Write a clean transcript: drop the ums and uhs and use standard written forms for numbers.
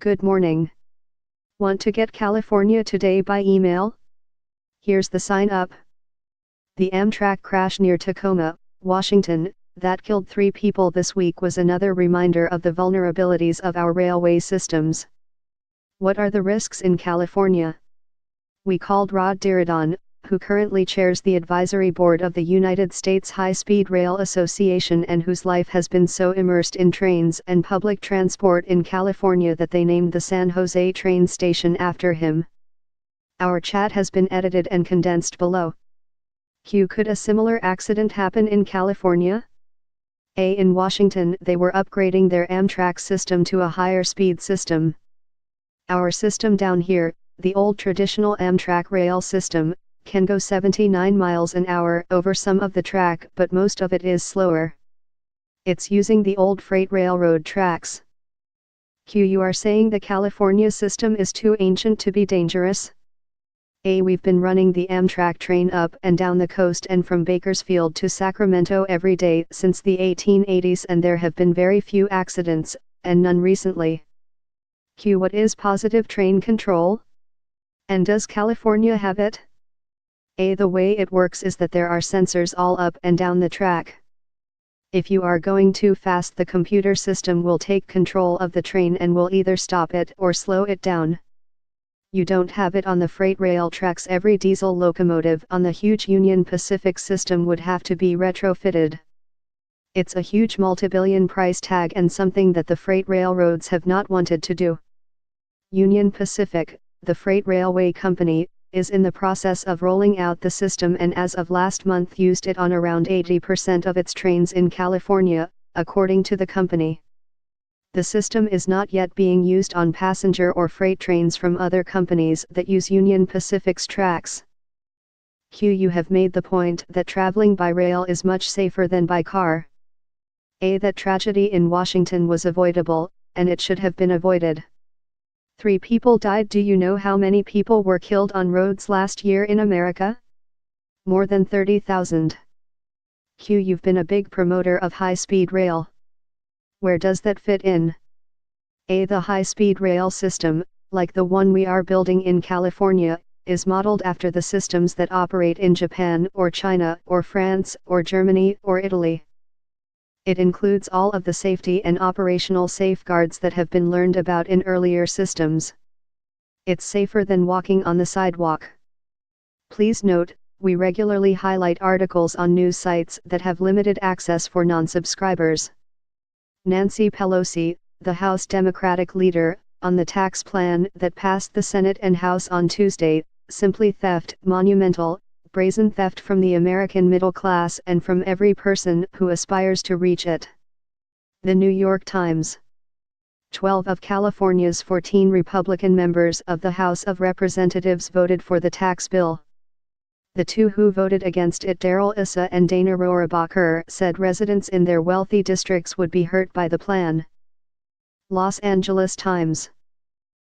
Good morning. Want to get California today by email? Here's the sign up. The Amtrak crash near Tacoma, Washington, that killed 3 people this week was another reminder of the vulnerabilities of our railway systems. What are the risks in California? We called Rod Diridon, who currently chairs the advisory board of the United States High-Speed Rail Association and whose life has been so immersed in trains and public transport in California that they named the San Jose train station after him. Our chat has been edited and condensed below. Q. Could a similar accident happen in California? A. In Washington they were upgrading their Amtrak system to a higher speed system. Our system down here, the old traditional Amtrak rail system, can go 79 miles an hour over some of the track, but most of it is slower. It's using the old freight railroad tracks. Q. You are saying the California system is too ancient to be dangerous? A. We've been running the Amtrak train up and down the coast and from Bakersfield to Sacramento every day since the 1880s, and there have been very few accidents, and none recently. Q. What is positive train control? And does California have it? A. The way it works is that there are sensors all up and down the track. If you are going too fast, the computer system will take control of the train and will either stop it or slow it down. You don't have it on the freight rail tracks. Every diesel locomotive on the huge Union Pacific system would have to be retrofitted. It's a huge multi-billion price tag and something that the freight railroads have not wanted to do. Union Pacific, the freight railway company, is in the process of rolling out the system and as of last month used it on around 80% of its trains in California, according to the company. The system is not yet being used on passenger or freight trains from other companies that use Union Pacific's tracks. Q. You have made the point that traveling by rail is much safer than by car. A. That tragedy in Washington was avoidable, and it should have been avoided. 3 people died. Do you know how many people were killed on roads last year in America? More than 30,000. Q. You've been a big promoter of high-speed rail. Where does that fit in? A. The high-speed rail system, like the one we are building in California, is modeled after the systems that operate in Japan or China or France or Germany or Italy. It includes all of the safety and operational safeguards that have been learned about in earlier systems. It's safer than walking on the sidewalk. Please note, we regularly highlight articles on news sites that have limited access for non-subscribers. Nancy Pelosi, the House Democratic leader, on the tax plan that passed the Senate and House on Tuesday, simply theft, monumental, brazen theft from the American middle class and from every person who aspires to reach it. The New York Times. 12 of California's 14 Republican members of the House of Representatives voted for the tax bill. The 2 who voted against it, Darrell Issa and Dana Rohrabacher, said residents in their wealthy districts would be hurt by the plan. Los Angeles Times.